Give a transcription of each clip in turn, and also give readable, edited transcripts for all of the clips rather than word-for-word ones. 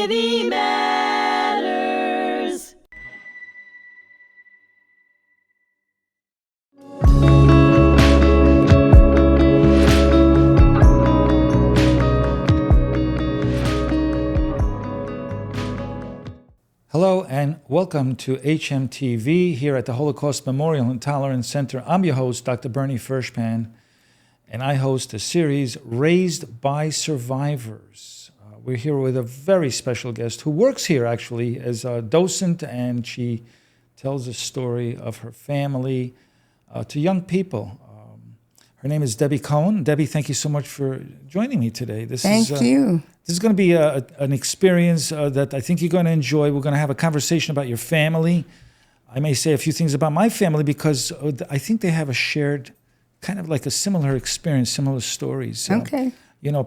Dignity Matters. Hello and welcome to hmTV here at the Holocaust Memorial and Tolerance Center. I'm your host, Dr. Bernie Furshpan, and I host a series, Raised by Survivors. We're here with a very special guest who works here actually as a docent, and she tells a story of her family to young people. Her name is Debbie Cohn. Debbie, thank you so much for joining me today. Thank you. This is going to be an experience that I think you're going to enjoy. We're going to have a conversation about your family. I may say a few things about my family because I think they have a shared, kind of like a similar experience, similar stories. Okay.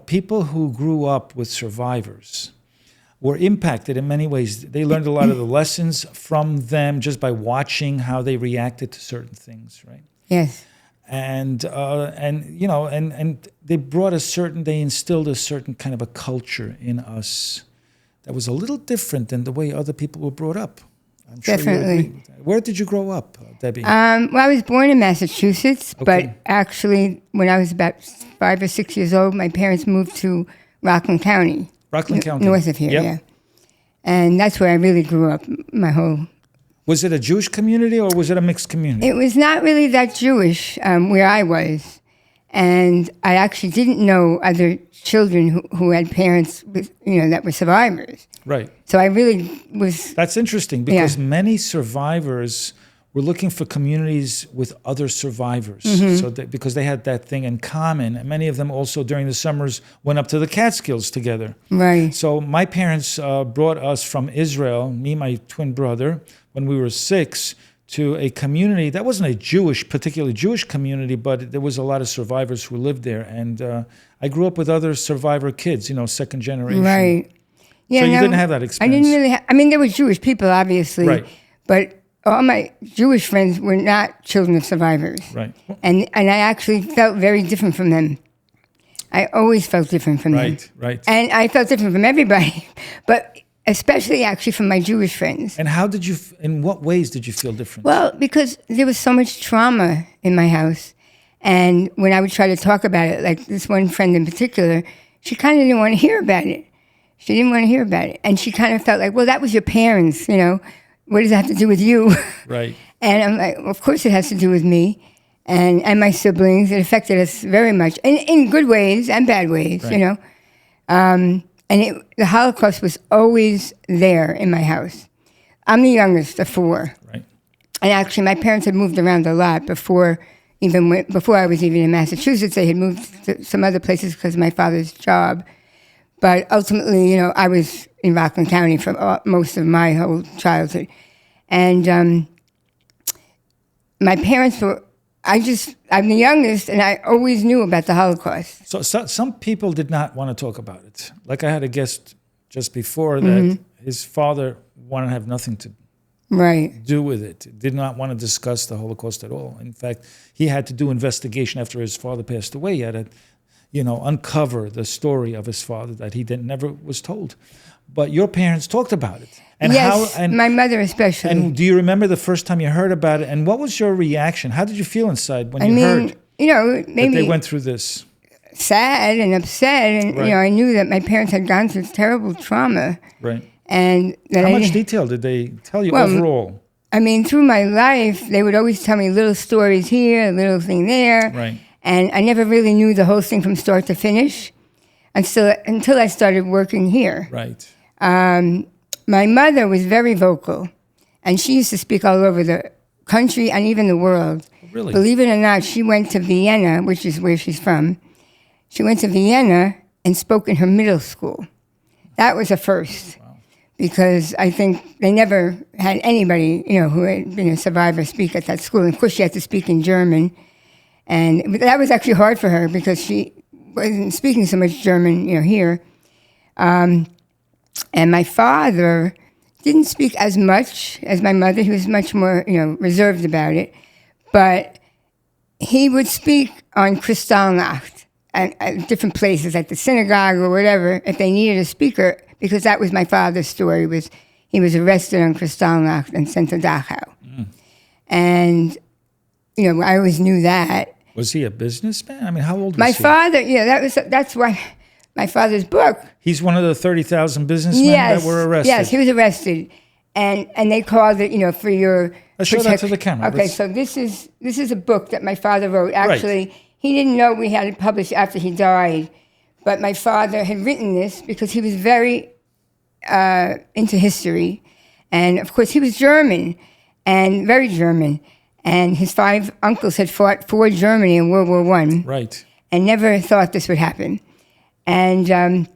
People who grew up with survivors were impacted in many ways. They learned a lot of the lessons from them just by watching how they reacted to certain things, right? Yes. And they they instilled a certain kind of a culture in us that was a little different than the way other people were brought up. I'm sure Definitely. you agree with that. Where did you grow up, Debbie? Well, I was born in Massachusetts, Okay. but actually, when I was about 5 or 6 years old, my parents moved to Rockland County. Rockland County. North of here, Yep. yeah. And that's where I really grew up, my whole... Was it a Jewish community or was it a mixed community? It was not really that Jewish where I was. And I actually didn't know other children who had parents with, that were survivors. Right. So I really was... That's interesting because Yeah. many survivors were looking for communities with other survivors, because they had that thing in common. And many of them also during the summers went up to the Catskills together. Right. So my parents brought us from Israel, me and my twin brother, when we were 6, to a community that wasn't a particularly Jewish community, but there was a lot of survivors who lived there. And I grew up with other survivor kids, second generation. Right. Yeah, So you didn't have that experience. I didn't really there were Jewish people, obviously. Right. But all my Jewish friends were not children of survivors. Right. And I actually felt very different from them. I always felt different from them. Right. And I felt different from everybody, but especially actually from my Jewish friends. And in what ways did you feel different? Well, because there was so much trauma in my house. And when I would try to talk about it, like this one friend in particular, she kind of didn't want to hear about it. She didn't want to hear about it. And she kind of felt like, well, that was your parents, What does that have to do with you? Right. And I'm like, well, of course it has to do with me and my siblings. It affected us very much, in good ways and bad ways, Right. The Holocaust was always there in my house. I'm the youngest of 4. Right. And actually, my parents had moved around a lot before I was even in Massachusetts. They had moved to some other places because of my father's job. But ultimately, I was in Rockland County for most of my whole childhood. And my parents were, I'm the youngest, and I always knew about the Holocaust. So some people did not want to talk about it. Like I had a guest just before that his father wanted to have nothing to do with it. Did not want to discuss the Holocaust at all. In fact, he had to do investigation after his father passed away. He had to, uncover the story of his father that he never was told. But your parents talked about it. And yes, my mother especially. And do you remember the first time you heard about it? And what was your reaction? How did you feel inside when you heard maybe that they went through this? Sad and upset. And, Right. I knew that my parents had gone through terrible trauma. Right. And that How much detail did they tell you overall? Through my life, they would always tell me little stories here, a little thing there. Right. And I never really knew the whole thing from start to finish until I started working here. Right. My mother was very vocal, and she used to speak all over the country and even the world. Really? Believe it or not, she went to Vienna, which is where she's from. She went to Vienna and spoke in her middle school. That was a first. Wow. Because I think they never had anybody, who had been a survivor speak at that school. And of course, she had to speak in German. And that was actually hard for her because she wasn't speaking so much German, here. And my father didn't speak as much as my mother. He was much more, reserved about it. But he would speak on Kristallnacht at different places, at the synagogue or whatever. If they needed a speaker, because that was my father's story. He was arrested on Kristallnacht and sent to Dachau. And, I always knew that. Was he a businessman? I mean, how old was My he? father, that's why my father's book. He's one of the 30,000 businessmen that were arrested. Yes, he was arrested. And they called it, for your Let's show that to the camera. Okay, so this is a book that my father wrote. Actually, he didn't know we had it published after he died. But my father had written this because he was very into history. And, of course, he was German, and very German. And his 5 uncles had fought for Germany in World War I. Right. And never thought this would happen. And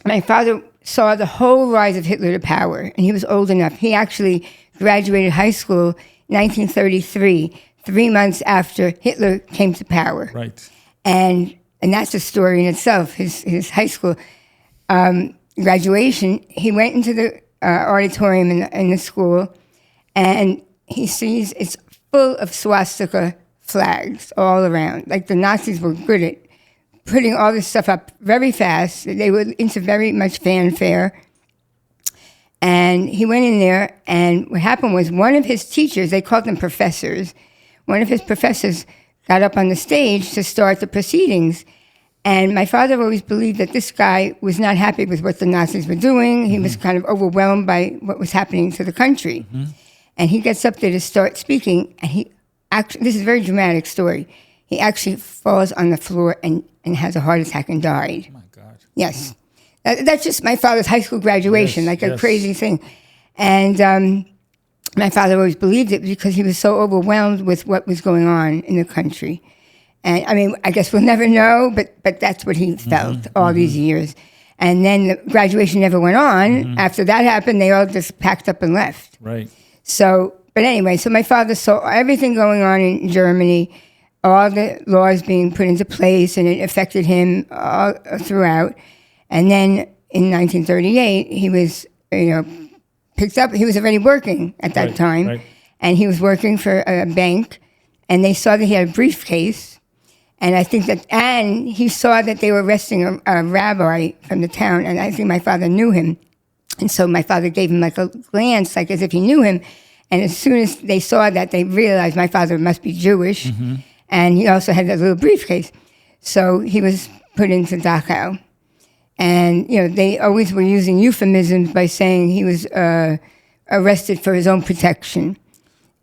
my father saw the whole rise of Hitler to power, and he was old enough. He actually graduated high school in 1933, 3 months after Hitler came to power. Right. And that's a story in itself, his high school graduation. He went into the auditorium in the school, and he sees it's full of swastika flags all around. Like the Nazis were good at putting all this stuff up very fast. They were into very much fanfare. And he went in there, and what happened was one of his teachers, they called them professors, one of his professors got up on the stage to start the proceedings. And my father always believed that this guy was not happy with what the Nazis were doing. He was kind of overwhelmed by what was happening to the country. And he gets up there to start speaking, and this is a very dramatic story. He actually falls on the floor and has a heart attack and died. Oh, my God. Yes. That's just my father's high school graduation, a crazy thing. And my father always believed it because he was so overwhelmed with what was going on in the country. And, I mean, I guess we'll never know, but that's what he felt all these years. And then the graduation never went on. After that happened, they all just packed up and left. Right. So, but anyway, so my father saw everything going on in Germany, all the laws being put into place, and it affected him all throughout. And then in 1938, he was, picked up. He was already working at that time, and he was working for a bank, and they saw that he had a briefcase, and I think and he saw that they were arresting a rabbi from the town, and I think my father knew him, and so my father gave him like a glance, like as if he knew him, and as soon as they saw that, they realized my father must be Jewish, and he also had a little briefcase, so he was put into Dachau. And, they always were using euphemisms by saying he was arrested for his own protection.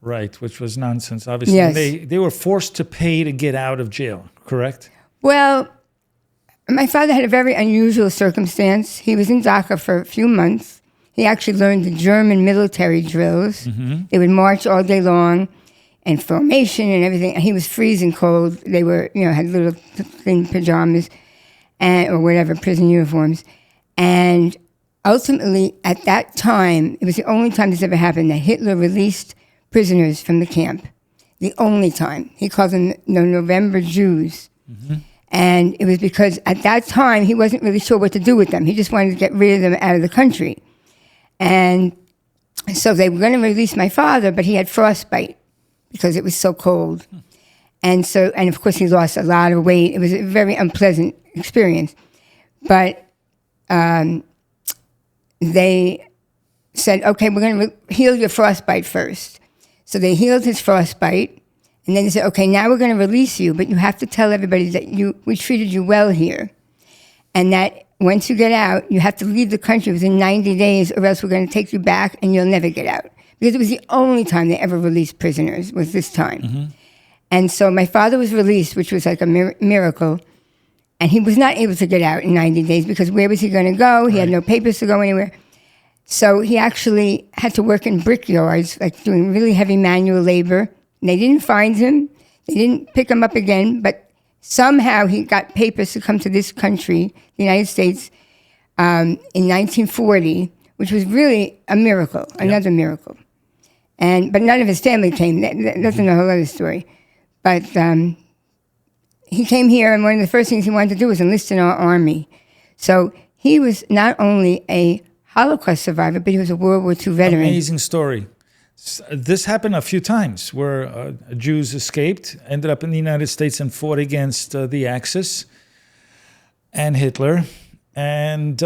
Right, which was nonsense, obviously. Yes. They were forced to pay to get out of jail, correct? Well, my father had a very unusual circumstance. He was in Dachau for a few months. He actually learned the German military drills. They would march all day long and formation and everything. And he was freezing cold. They were, had little thin pajamas. Or whatever, prison uniforms. And ultimately, at that time, it was the only time this ever happened, that Hitler released prisoners from the camp. The only time. He called them the November Jews. And it was because at that time, he wasn't really sure what to do with them. He just wanted to get rid of them out of the country. And so they were going to release my father, but he had frostbite because it was so cold. And of course, he lost a lot of weight. It was a very unpleasant experience. But they said, okay, we're going to heal your frostbite first. So they healed his frostbite. And then they said, okay, now we're going to release you, but you have to tell everybody that we treated you well here. And that once you get out, you have to leave the country within 90 days, or else we're going to take you back and you'll never get out. Because it was the only time they ever released prisoners, was this time. And so my father was released, which was like a miracle. And he was not able to get out in 90 days because where was he going to go? He had no papers to go anywhere. So he actually had to work in brickyards, like doing really heavy manual labor. And they didn't find him. They didn't pick him up again. But somehow he got papers to come to this country, the United States, in 1940, which was really a miracle, another miracle. But none of his family came. That's a whole other story. But he came here, and one of the first things he wanted to do was enlist in our army. So he was not only a Holocaust survivor, but he was a World War II veteran. Amazing story. This happened a few times where Jews escaped, ended up in the United States and fought against the Axis and Hitler. And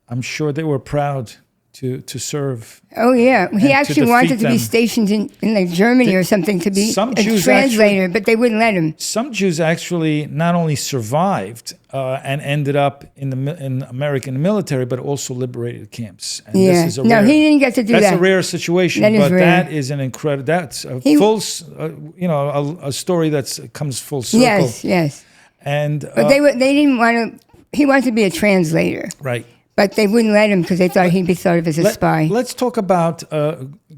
I'm sure they were proud to serve. Oh yeah, he actually wanted to be them. stationed in like Germany or something to be Some a Jews translator, but they wouldn't let him. Some Jews actually not only survived and ended up in the American military, but also liberated camps. And Yeah, this is no, he didn't get to do that. That's a rare situation, That is but rare. that is an incredible. That's a a story that comes full circle. Yes. And But they didn't want to. He wanted to be a translator, right. but they wouldn't let him because they thought he'd be thought of as a spy. Let's talk about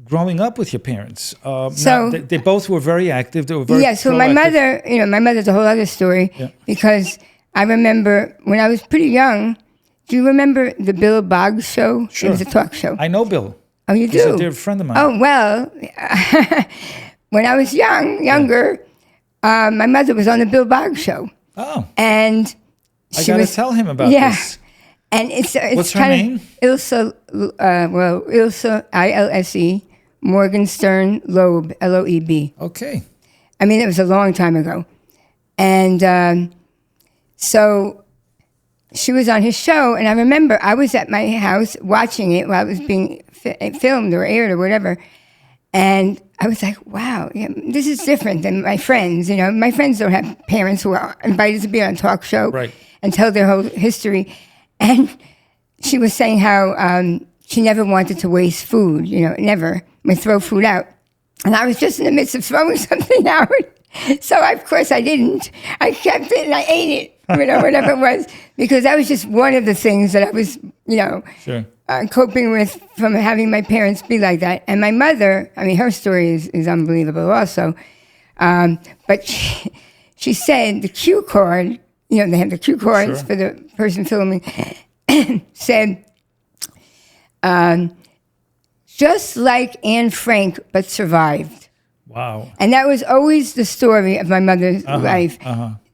growing up with your parents. They both were very active. They were very So my proactive. my mother's a whole other story because I remember when I was pretty young. Do you remember the Bill Bog Show? Sure. It was a talk show. I know Bill. Oh, you He's do? a dear friend of mine. Oh, well, when I was younger, my mother was on the Bill Bog Show. Oh. And I got to tell him about this. And it's What's her kind name? of Ilse, Ilse, Ilse, Morgenstern Loeb, Loeb. Okay. I mean, it was a long time ago. And so she was on his show, and I remember I was at my house watching it while it was being filmed or aired or whatever. And I was like, wow, this is different than my friends. You know, my friends don't have parents who are invited to be on a talk show and tell their whole history. And she was saying how she never wanted to waste food, never. We throw food out. And I was just in the midst of throwing something out. So, of course, I didn't. I kept it and I ate it, whatever it was, because that was just one of the things that I was, Sure. Coping with from having my parents be like that. And my mother, I mean, her story is unbelievable also. But she said the cue card, they have the cue cards for the person filming, said, just like Anne Frank, but survived. Wow. And that was always the story of my mother's life.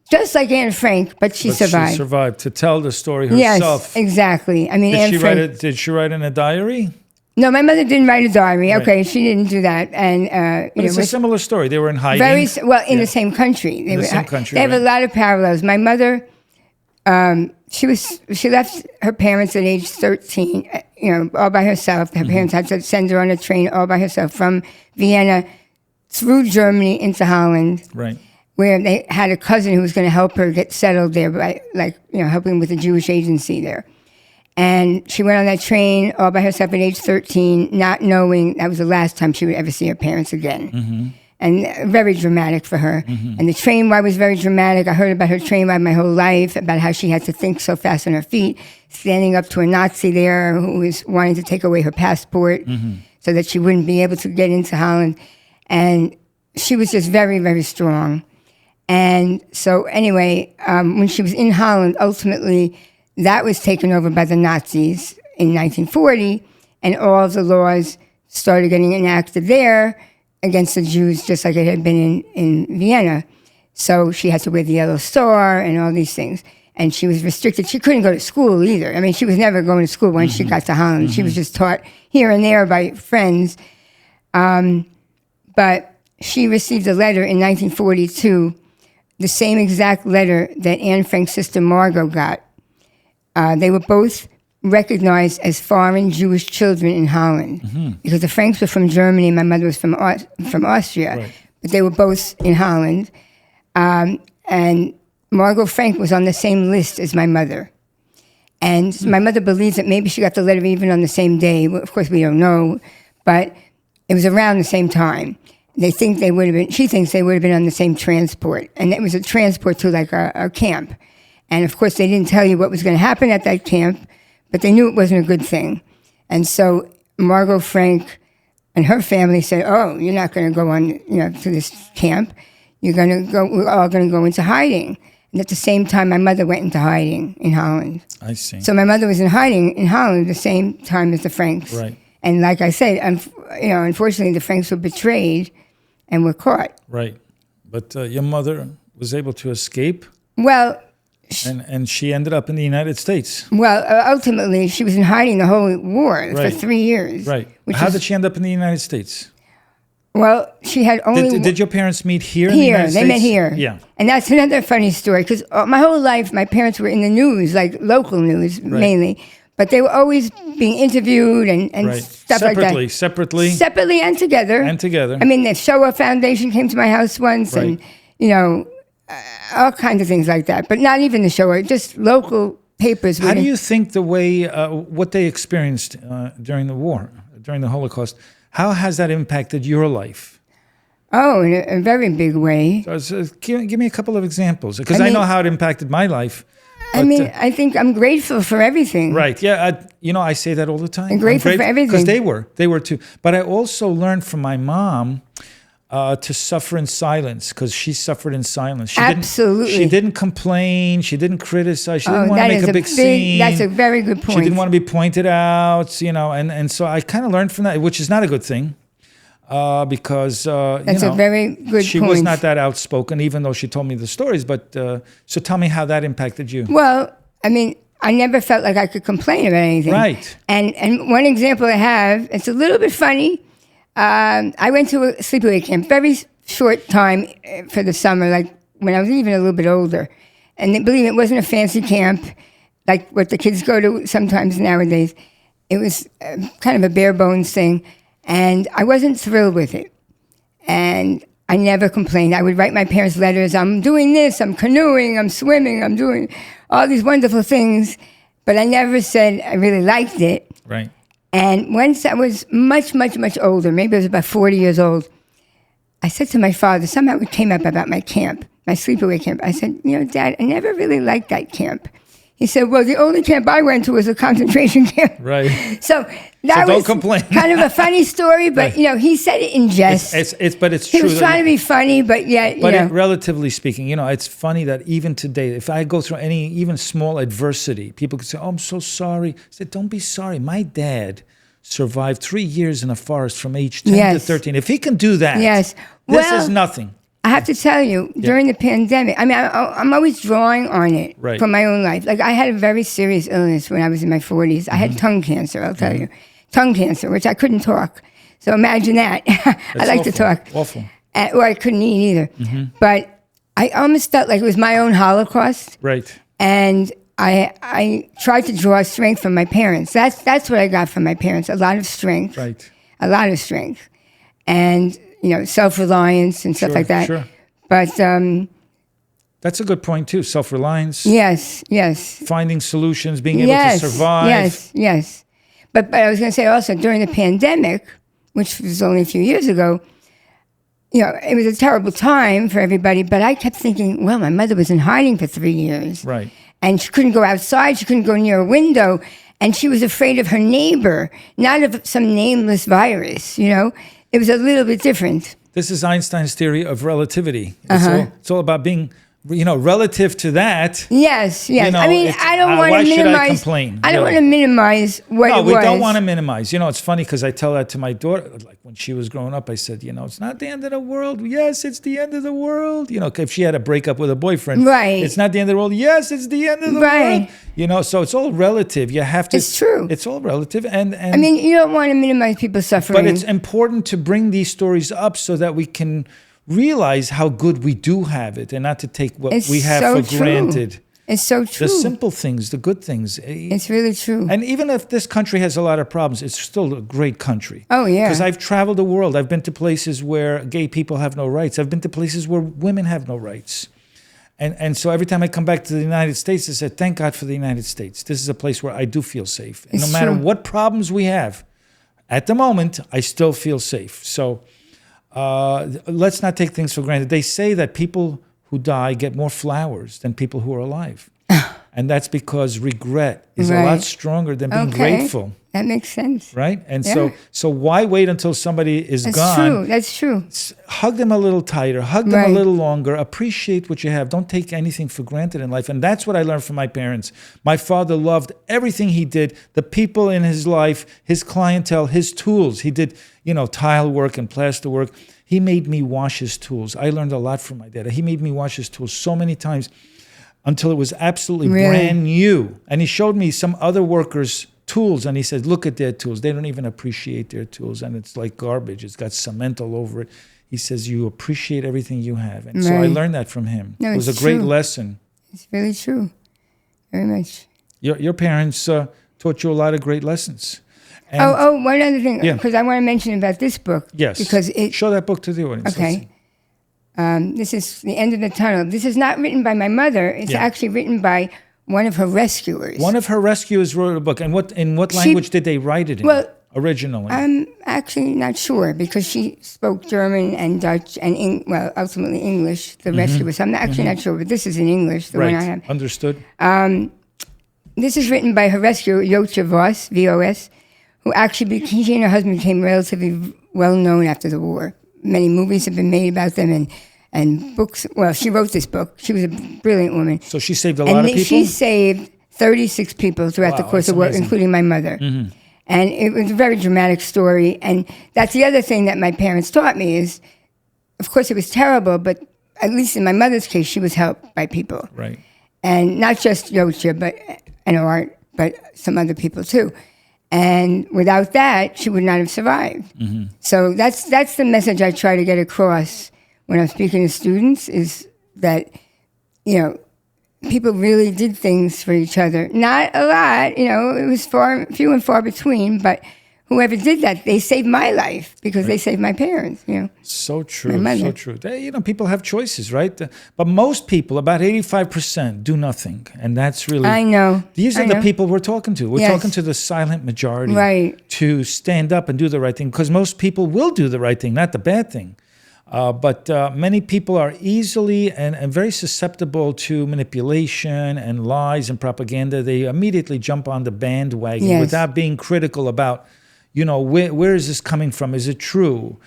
Just like Anne Frank, but she survived. She survived to tell the story herself. Yes, exactly. I mean, Did she write in a diary? No, my mother didn't write a diary. Right. Okay, she didn't do that. And but it's a similar story. They were in hiding. In the same country. In the same country. They have a lot of parallels. My mother, she left her parents at age 13. All by herself. Her parents had to send her on a train all by herself from Vienna through Germany into Holland. Right. Where they had a cousin who was going to help her get settled there by, helping with the Jewish agency there. And she went on that train all by herself at age 13, not knowing that was the last time she would ever see her parents again. Mm-hmm. And very dramatic for her. Mm-hmm. And the train ride was very dramatic. I heard about her train ride my whole life, about how she had to think so fast on her feet, standing up to a Nazi there who was wanting to take away her passport so that she wouldn't be able to get into Holland. And she was just very, very strong. And so anyway, when she was in Holland, ultimately that was taken over by the Nazis in 1940, and all of the laws started getting enacted there against the Jews, just like it had been in Vienna. So she had to wear the yellow star and all these things. And she was restricted. She couldn't go to school either. I mean, she was never going to school once she got to Holland. She was just taught here and there by friends. But she received a letter in 1942, the same exact letter that Anne Frank's sister Margot got. They were both recognized as foreign Jewish children in Holland because the Franks were from Germany and my mother was from Austria, right. But they were both in Holland. And Margot Frank was on the same list as my mother. And my mother believes that maybe she got the letter even on the same day. Well, of course, we don't know, but it was around the same time. She thinks they would have been on the same transport. And it was a transport to like a camp. And of course, they didn't tell you what was going to happen at that camp, but they knew it wasn't a good thing. And so Margot Frank and her family said, oh, you're not going to go on, to this camp. We're all going to go into hiding. And at the same time, my mother went into hiding in Holland. I see. So my mother was in hiding in Holland the same time as the Franks. Right. And like I said, unfortunately, the Franks were betrayed and were caught. Right. But your mother was able to escape? Well... And she ended up in the United States. Well, ultimately, she was in hiding the whole war for 3 years. Right. How did she end up in the United States? Well, she had only... Did your parents meet here in the United States? They met here. Yeah. And that's another funny story, because my whole life, my parents were in the news, like local news mainly. but they were always being interviewed and Right. stuff like that. Separately and together. I mean, the Shoah Foundation came to my house once, Right. and all kinds of things like that. But not even the Shoah, just local papers. How do you think the way what they experienced during the war, during the Holocaust, how has that impacted your life? Oh, in a very big way. So, give me a couple of examples, because I know how it impacted my life. But, I think I'm grateful for everything. Right. Yeah. I say that all the time. I'm grateful for everything. Because they were too. But I also learned from my mom to suffer in silence, because she suffered in silence. Absolutely. She didn't complain. She didn't criticize. She didn't want to make a big scene. That's a very good point. She didn't want to be pointed out, and so I kind of learned from that, which is not a good thing. Because that's a very good point. She was not that outspoken, even though she told me the stories. But so tell me how that impacted you. Well, I mean, I never felt like I could complain about anything. Right. And one example I have, it's a little bit funny. I went to a sleepaway camp, very short time for the summer, like when I was even a little bit older. And believe me, it wasn't a fancy camp like what the kids go to sometimes nowadays. It was kind of a bare bones thing. And I wasn't thrilled with it. And I never complained. I would write my parents letters. I'm doing this, I'm canoeing, I'm swimming, I'm doing all these wonderful things. But I never said I really liked it. Right. And once I was much, much, much older, maybe I was about 40 years old, I said to my father, somehow it came up about my camp, my sleepaway camp. I said, Dad, I never really liked that camp. He said, well, the only camp I went to was a concentration camp. Right. So that don't was complain. Kind of a funny story, but, he said it in jest. But it's true. He was trying to be funny, but yet, relatively speaking, it's funny that even today, if I go through any even small adversity, people could say, oh, I'm so sorry. I said, don't be sorry. My dad survived 3 years in a forest from age 10 to 13. If he can do that, this is nothing. I have to tell you, during the pandemic, I mean, I'm always drawing on it from my own life. Like, I had a very serious illness when I was in my 40s. I had tongue cancer, I'll tell you. Tongue cancer, which I couldn't talk. So imagine that. I like to talk. Awful. Or I couldn't eat either. But I almost felt like it was my own Holocaust. Right. And I tried to draw strength from my parents. That's what I got from my parents, a lot of strength. Right. A lot of strength. And self-reliance and stuff like that. Sure. But that's a good point too. Self-reliance. Yes. Finding solutions, being able to survive. Yes. But I was going to say also, during the pandemic, which was only a few years ago, it was a terrible time for everybody. But I kept thinking, well, my mother was in hiding for 3 years. Right. And she couldn't go outside. She couldn't go near a window. And she was afraid of her neighbor, not of some nameless virus, It was a little bit different. This is Einstein's theory of relativity. It's all about being, relative to that. Yes. I mean, I don't want to minimize. Why should I complain? I don't want to minimize what it was. No, we don't want to minimize. It's funny because I tell that to my daughter. Like when she was growing up, I said, it's not the end of the world. Yes, it's the end of the world. If she had a breakup with a boyfriend, right? It's not the end of the world. Yes, it's the end of the world. So it's all relative. You have to. It's true. It's all relative, and I mean, you don't want to minimize people's suffering. But it's important to bring these stories up so that we can realize how good we do have it, and not to take what we have for granted. It's so true. The simple things, the good things. It's really true. And even if this country has a lot of problems, it's still a great country. Oh, yeah. Because I've traveled the world. I've been to places where gay people have no rights. I've been to places where women have no rights. And so every time I come back to the United States, I said, thank God for the United States. This is a place where I do feel safe. And no matter what problems we have, at the moment, I still feel safe. So let's not take things for granted. They say that people who die get more flowers than people who are alive. And that's because regret is a lot stronger than being grateful. That makes sense. Right? And so why wait until somebody is gone? That's true. Hug them a little tighter. Hug them a little longer. Appreciate what you have. Don't take anything for granted in life. And that's what I learned from my parents. My father loved everything he did, the people in his life, his clientele, his tools. He did, tile work and plaster work. He made me wash his tools. I learned a lot from my dad. He made me wash his tools so many times until it was absolutely brand new. And he showed me some other workers' tools, and he said, look at their tools. They don't even appreciate their tools, and it's like garbage. It's got cement all over it. He says, you appreciate everything you have. And so I learned that from him. It was a great lesson. It's really true. Very much. Your parents taught you a lot of great lessons. And One other thing, Yeah. because I want to mention about this book. yes, Because it. show that book to the audience. Okay. This is The End of the Tunnel. This is not written by my mother. It's Yeah. actually written by one of her rescuers. One of her rescuers wrote a book. And in what language did they write it in? Well, originally? I'm actually not sure because she spoke German and Dutch and ultimately English. The rescuer. So I'm actually not sure, but this is in English. The one I have. Understood. This is written by her rescuer, Jotje Vos, V-O-S, who actually, she and her husband became relatively well known after the war. Many movies have been made about them and books. Well, she wrote this book. She was a brilliant woman. So she saved a lot of people? She saved 36 people throughout the course of the war, including my mother. Mm-hmm. And it was a very dramatic story. And that's the other thing that my parents taught me is, of course, it was terrible, but at least in my mother's case, she was helped by people. Right. And not just Jotje and Art, but some other people too. And without that, she would not have survived. Mm-hmm. So that's the message I try to get across when I'm speaking to students is that, people really did things for each other. Not a lot, it was few and far between, but whoever did that, they saved my life because they saved my parents, So true, so true. People have choices, right? But most people, about 85%, do nothing. And that's really... I know. These are the people we're talking to. We're talking to the silent majority. Right. To stand up and do the right thing. Because most people will do the right thing, not the bad thing. But many people are easily and very susceptible to manipulation and lies and propaganda. They immediately jump on the bandwagon without being critical about, where is this coming from? Is it true?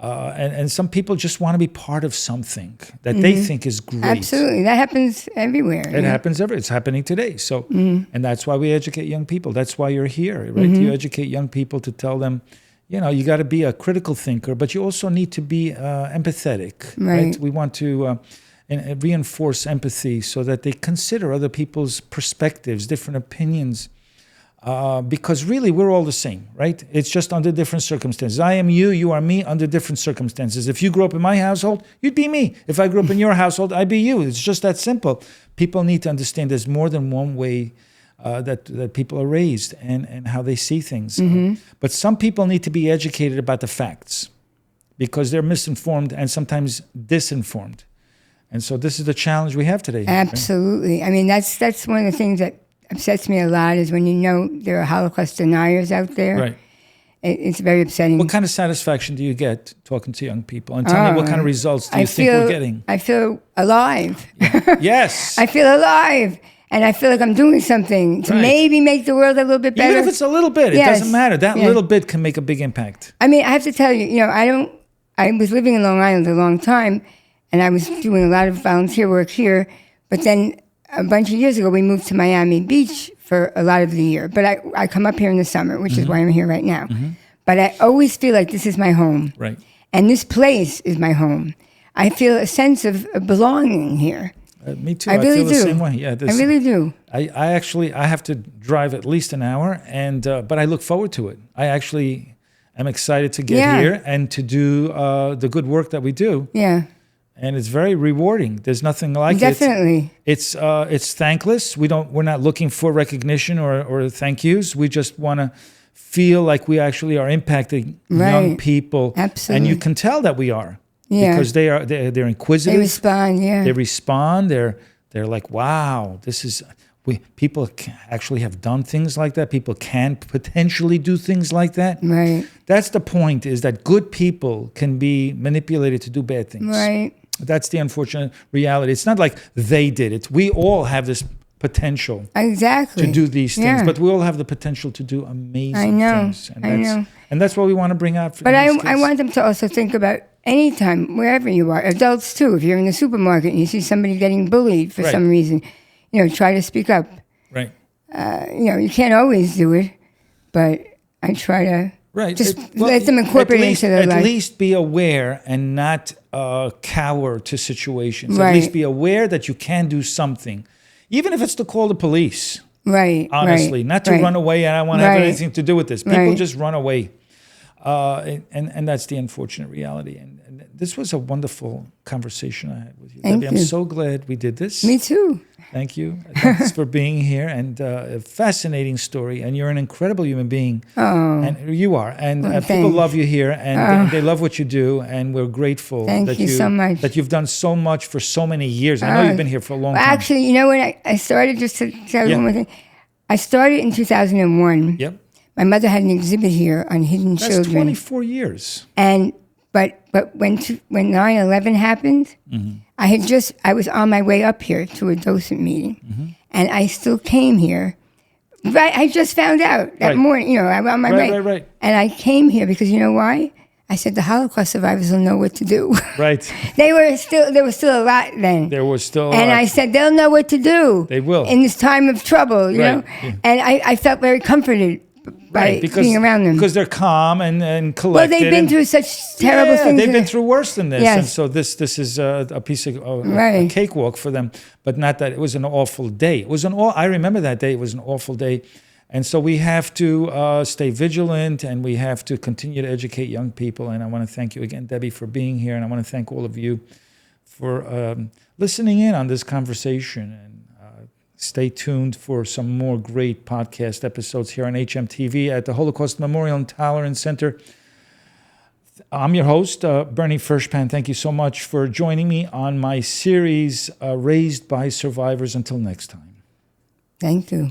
And some people just want to be part of something that they think is great. Absolutely. That happens everywhere. It happens everywhere. It's happening today. So, and that's why we educate young people. That's why you're here, right? You educate young people to tell them, you got to be a critical thinker, but you also need to be empathetic, right? We want to reinforce empathy so that they consider other people's perspectives, different opinions, because really we're all the same, right? It's just under different circumstances. I am you, you are me, under different circumstances. If you grew up in my household, you'd be me. If I grew up in your household, I'd be you. It's just that simple. People need to understand there's more than one way that people are raised and how they see things. But some people need to be educated about the facts because they're misinformed and sometimes disinformed. And so this is the challenge we have today. Absolutely. I mean, that's one of the things that upsets me a lot is when there are Holocaust deniers out there. Right. It's very upsetting. What kind of satisfaction do you get talking to young people? And tell me what kind of results do you think we're getting? I feel alive. Yes. I feel alive. And I feel like I'm doing something to maybe make the world a little bit better. Even if it's a little bit, it doesn't matter. That little bit can make a big impact. I mean, I have to tell you, I was living in Long Island a long time, and I was doing a lot of volunteer work here. But then a bunch of years ago, we moved to Miami Beach for a lot of the year. But I come up here in the summer, which is why I'm here right now. But I always feel like this is my home. Right. And this place is my home. I feel a sense of belonging here. Me too. I really feel do. the same way. Yeah, I really do. I have to drive at least an hour, but I look forward to it. I actually am excited to get here and to do the good work that we do. Yeah. And it's very rewarding. There's nothing like it. Definitely. It's thankless. We're not looking for recognition or thank yous. We just want to feel like we actually are impacting young people. Absolutely. And you can tell that we are. Yeah. Because they're inquisitive. They respond, They respond. They're like, wow, people actually have done things like that. People can potentially do things like that. Right. That's the point, is that good people can be manipulated to do bad things. Right. That's the unfortunate reality. It's not like they did it. We all have this potential to do these things, but we all have the potential to do amazing things. And I know. And that's what we want to bring out. But I want them to also think about anytime, wherever you are, adults too, if you're in the supermarket and you see somebody getting bullied for some reason, try to speak up. Right. You can't always do it, but I try to just let them incorporate it into their life. At least be aware and not cower to situations. At least be aware that you can do something, even if it's to call the police. Right. Honestly, not to run away and I don't want to have anything to do with this. People just run away. And that's the unfortunate reality. And this was a wonderful conversation I had with you. Thank Debbie, you. I'm so glad we did this. Me too. Thank you. Thanks for being here, and a fascinating story. And you're an incredible human being. Oh, And you are. And people thanks. love you here, and they love what you do. And we're grateful Thank you so much. that you've done so much for so many years. I know you've been here for a long well, time. actually, you know when I started, just to tell you Yeah. one more thing, I started in 2001. Yep. My mother had an exhibit here on hidden That's children. 24 years. And but when 9/11 happened, I was on my way up here to a docent meeting, and I still came here. Right, I just found out that Right. morning. You know, I'm on my way, Right. and I came here because you know why? I said the Holocaust survivors will know what to do. Right. There was still a lot then. There was still. And I said, they'll know what to do. They will. In this time of trouble, you Right, know? yeah. And I felt very comforted by being around them. Because they're calm and collected. Well, they've been and- through such terrible yeah, things. they've been through worse than this. Yes. And so this is a piece of a Right. cakewalk for them. But not that it was an awful day. It was I remember that day. It was an awful day. And so we have to stay vigilant, and we have to continue to educate young people. And I want to thank you again, Debbie, for being here. And I want to thank all of you for listening in on this conversation. And stay tuned for some more great podcast episodes here on hmTV at the Holocaust Memorial and Tolerance Center. I'm your host, Bernie Furshpan. Thank you so much for joining me on my series, Raised by Survivors. Until next time. Thank you.